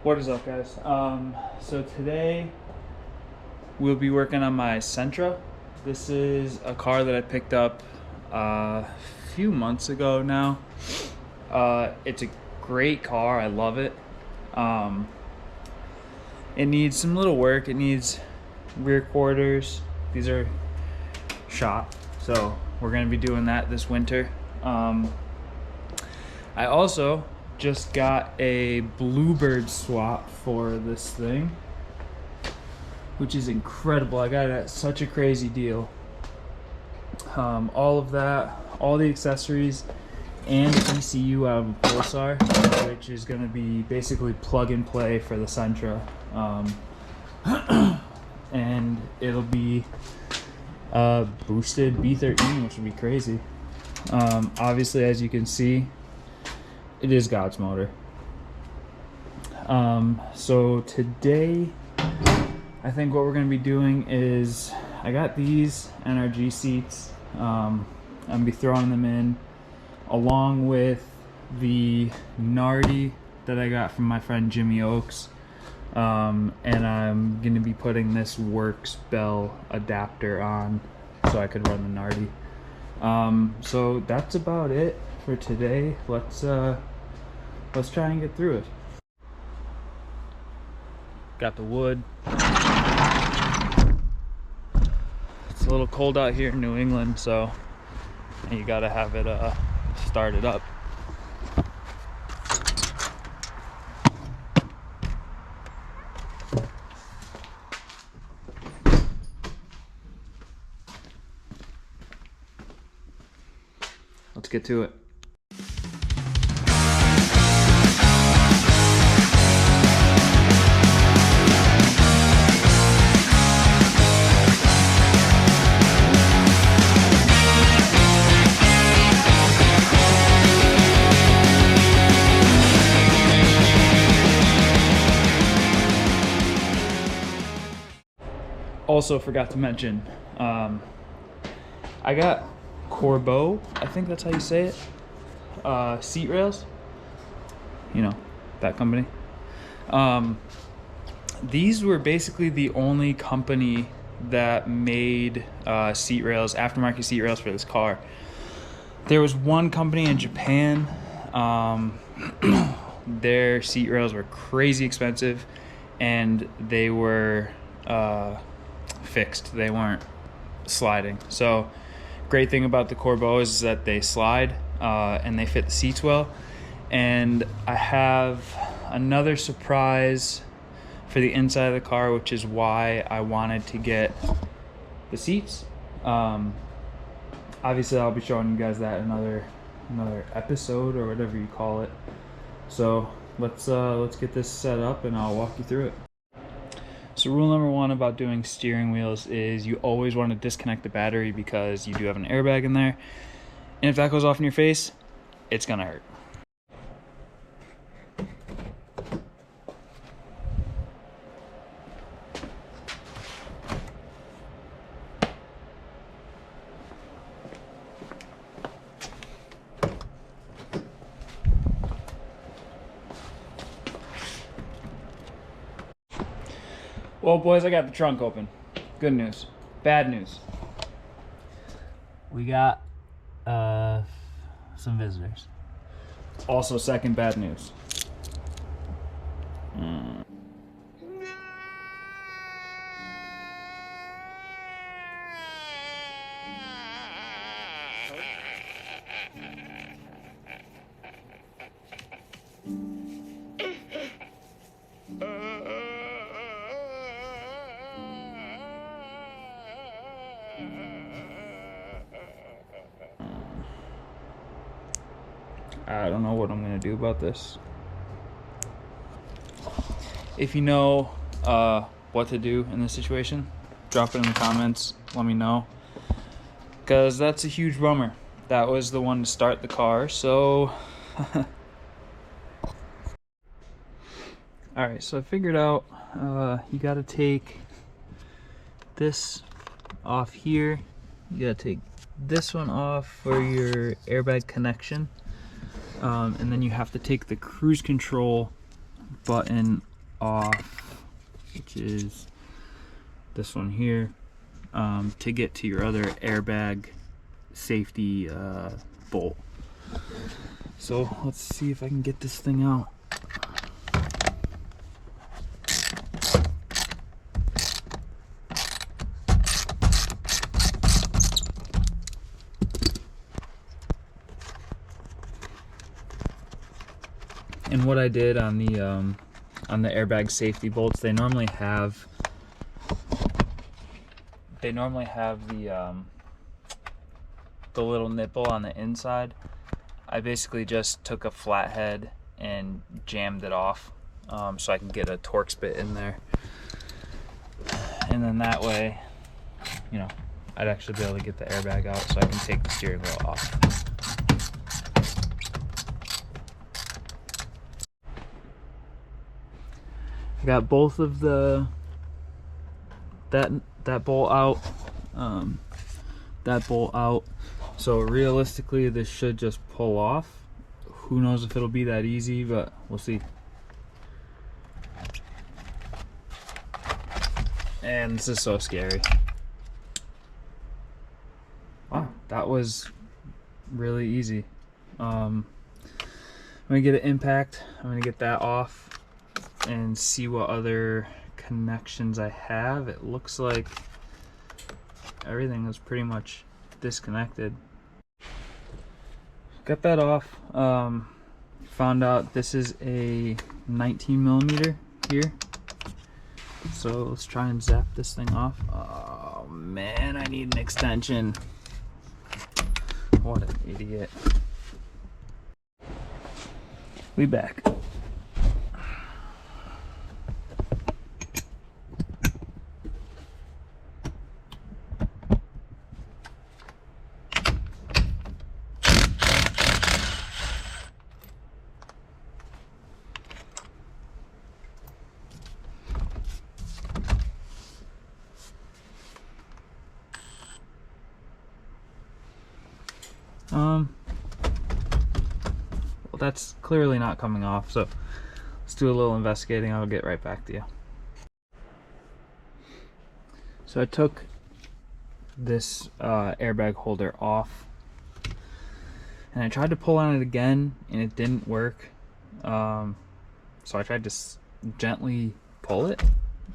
What is up, guys? So today we'll be working on my Sentra. This is a car that I picked up a few months ago now. It's a great car. I love it. It needs some little work. It needs rear quarters. These are shot, so we're gonna be doing that this winter. I also just got a Bluebird swap for this thing, which is incredible. I got it at such a crazy deal. All of that, all the accessories, and ECU out of a Pulsar, which is going to be basically plug and play for the Sentra. And it'll be boosted B13, which would be crazy. Obviously, as you can see, it is God's motor. So today, I think what we're going to be doing is, I got these NRG seats. I'm going to be throwing them in along with the Nardi that I got from my friend Jimmy Oaks. And I'm going to be putting this Works bell adapter on so I could run the Nardi. So that's about it for today. Let's try and get through it. Got the wood. It's a little cold out here in New England, so you gotta have it started up. Let's get to it. Also forgot to mention, I got Corbeau, I think that's how you say it, seat rails, you know, that company. These were basically the only company that made seat rails, aftermarket seat rails for this car. There was one company in Japan, their seat rails were crazy expensive, and they were fixed. They weren't sliding. So great thing about the Corbeau is that they slide and they fit the seats well. And I have another surprise for the inside of the car, which is why I wanted to get the seats. Obviously I'll be showing you guys that in another episode or whatever you call it. So let's get this set up and I'll walk you through it. So rule number one about doing steering wheels is you always want to disconnect the battery, because you do have an airbag in there. And if that goes off in your face, it's gonna hurt. Well, boys, I got the trunk open. Good news. Bad news. We got some visitors. Also, second bad news. I don't know what I'm gonna do about this. If you know what to do in this situation, drop it in the comments, let me know, because that's a huge bummer. That was the one to start the car, so alright, so I figured out you gotta take this off here, you gotta take this one off for your airbag connection, and then you have to take the cruise control button off, which is this one here, to get to your other airbag safety bolt. So let's see if I can get this thing out. And what I did on the airbag safety bolts, they normally have the little nipple on the inside. I basically just took a flathead and jammed it off, so I can get a Torx bit in there, and then that way, you know, I'd actually be able to get the airbag out, so I can take the steering wheel off. I got both of that bolt out, that bolt out. So realistically, this should just pull off. Who knows if it'll be that easy, but we'll see. And this is so scary. Wow, that was really easy. I'm gonna get an impact. I'm gonna get that off and see what other connections I have. It looks like everything is pretty much disconnected. Got that off. Found out this is a 19 millimeter here. So let's try and zap this thing off. Oh man, I need an extension. What an idiot. We back. Well, that's clearly not coming off, so let's do a little investigating. I'll get right back to you. So I took this airbag holder off, and I tried to pull on it again, and it didn't work. So I tried to gently pull it,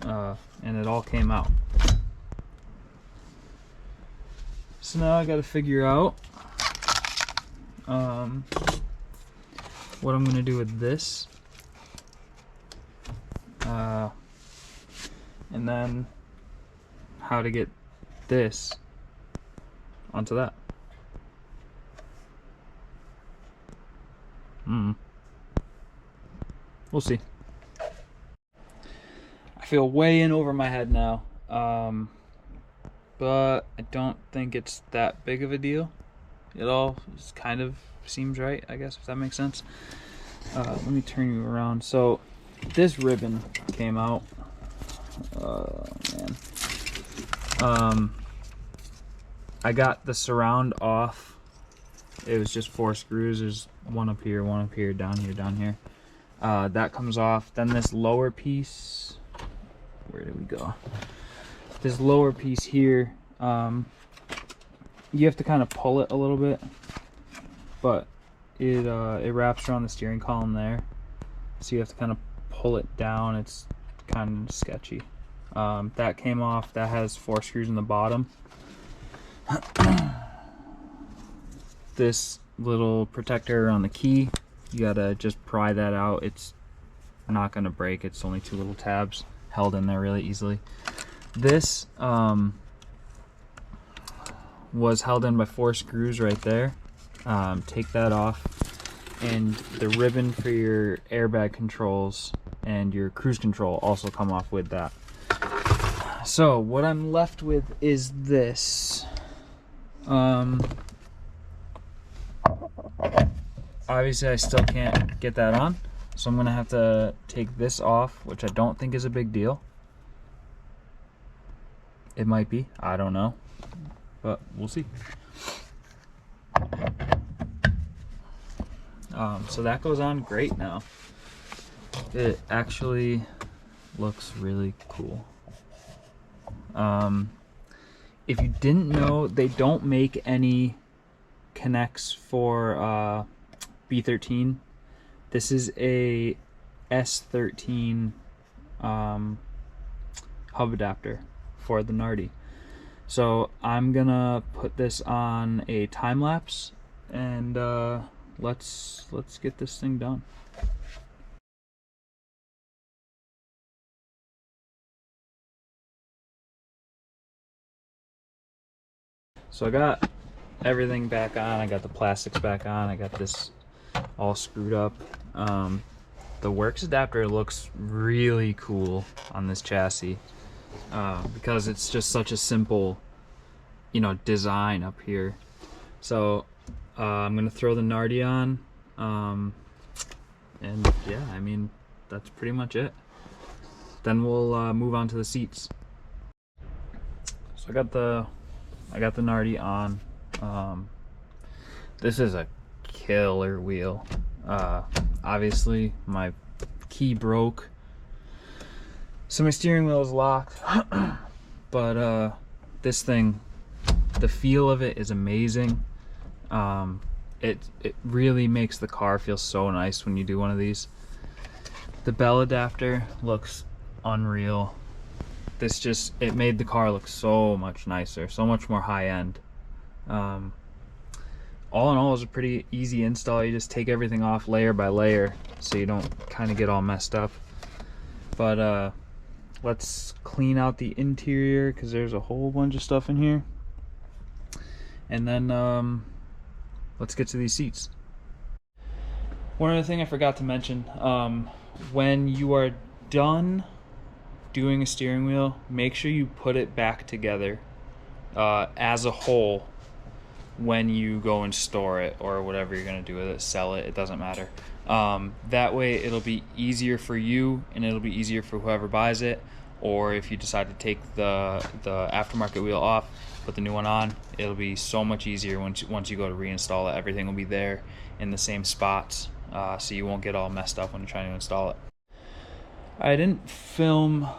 and it all came out. So now I got to figure out what I'm going to do with this, and then how to get this onto that. We'll see. I feel way in over my head now, but I don't think it's that big of a deal. It all kind of seems right, I guess, if that makes sense. Let me turn you around. So this ribbon came out. Oh man. I got the surround off. It was just 4 screws. There's one up here, down here, down here. That comes off. Then this lower piece, where did we go? This lower piece here, you have to kind of pull it a little bit, but it wraps around the steering column there, so you have to kind of pull it down. It's kind of sketchy. That came off. That has 4 screws in the bottom. This little protector on the key, you gotta just pry that out. It's not gonna break. It's only 2 little tabs held in there really easily. This was held in by 4 screws right there. Take that off, and the ribbon for your airbag controls and your cruise control also come off with that. So what I'm left with is this. Obviously I still can't get that on, so I'm gonna have to take this off, which I don't think is a big deal. It might be, I don't know, but we'll see. So that goes on great now. It actually looks really cool. If you didn't know, they don't make any connects for B13. This is a S13 hub adapter for the Nardi. So I'm gonna put this on a time lapse, and let's get this thing done. So I got everything back on. I got the plastics back on. I got this all screwed up. The works adapter looks really cool on this chassis because it's just such a simple, you know, design up here. So I'm gonna throw the Nardi on, and yeah, I mean, that's pretty much it. Then we'll move on to the seats. So I got the Nardi on. This is a killer wheel. Obviously my key broke, so my steering wheel is locked. But this thing, the feel of it is amazing. It really makes the car feel so nice when you do one of these. The bell adapter looks unreal. This just, it made the car look so much nicer, so much more high-end. All in all, it was a pretty easy install. You just take everything off layer by layer so you don't kind of get all messed up. But let's clean out the interior because there's a whole bunch of stuff in here. And then let's get to these seats. One other thing I forgot to mention, when you are done doing a steering wheel, make sure you put it back together as a whole when you go and store it or whatever you're going to do with it, sell it, it doesn't matter. That way it'll be easier for you and it'll be easier for whoever buys it, or if you decide to take the aftermarket wheel off, put the new one on, it'll be so much easier once you go to reinstall it. Everything will be there in the same spots, so you won't get all messed up when you're trying to install it. I didn't film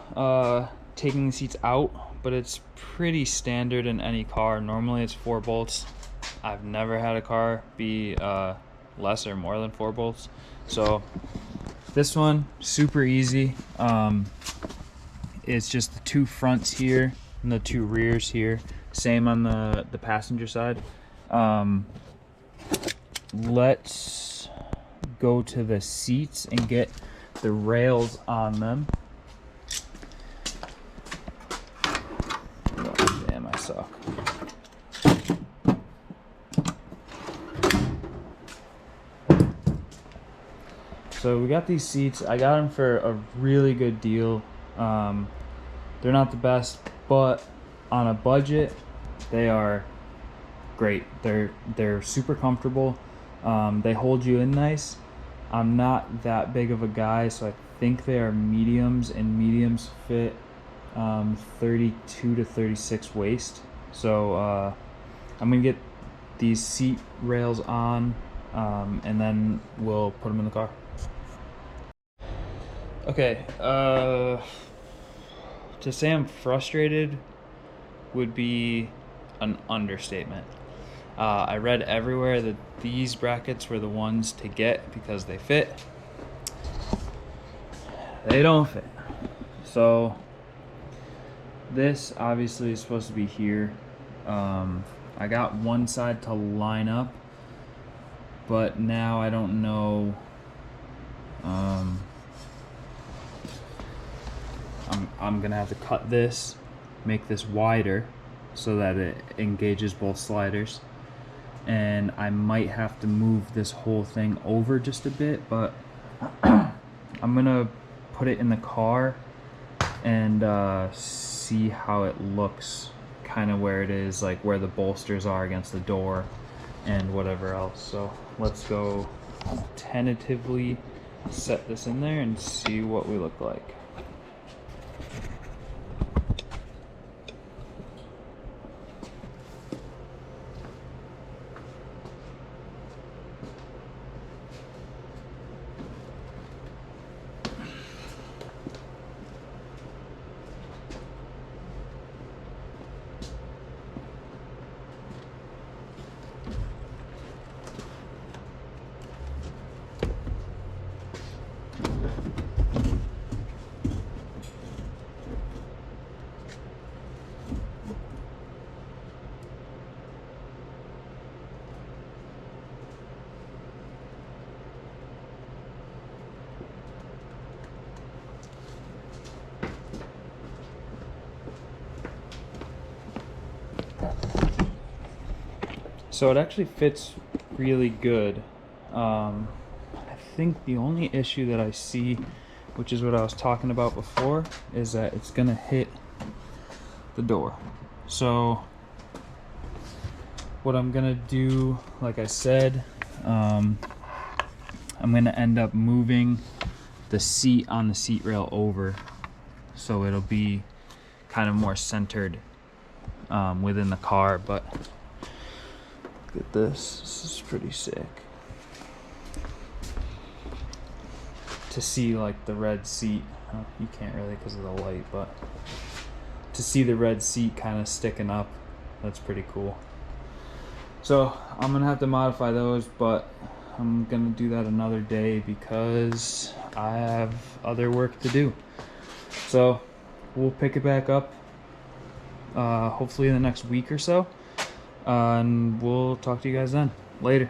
taking the seats out, but it's pretty standard in any car. Normally it's 4 bolts. I've never had a car be less or more than 4 bolts. So this one, super easy. It's just the 2 fronts here and the 2 rears here. Same on the passenger side. Let's go to the seats and get the rails on them. Oh, damn, I suck. So we got these seats. I got them for a really good deal. They're not the best, but on a budget, they are great. They're super comfortable. They hold you in nice. I'm not that big of a guy, so I think they are mediums, and mediums fit 32 to 36 waist. So I'm gonna get these seat rails on, and then we'll put them in the car. Okay, to say I'm frustrated would be an understatement. I read everywhere that these brackets were the ones to get because they fit. They don't fit. So this obviously is supposed to be here. I got one side to line up, but now I don't know. I'm gonna have to cut this, make this wider so that it engages both sliders, and I might have to move this whole thing over just a bit, but I'm gonna put it in the car and see how it looks, kind of where it is, like where the bolsters are against the door and whatever else. So let's go tentatively set this in there and see what we look like. So it actually fits really good. I think the only issue that I see, which is what I was talking about before, is that it's gonna hit the door. So what I'm gonna do, like I said, I'm gonna end up moving the seat on the seat rail over, so it'll be kind of more centered within the car. But look at this. This is pretty sick. To see like the red seat, you can't really because of the light, but to see the red seat kind of sticking up, that's pretty cool. So I'm gonna have to modify those, but I'm gonna do that another day because I have other work to do. So we'll pick it back up hopefully in the next week or so, and we'll talk to you guys then. Later.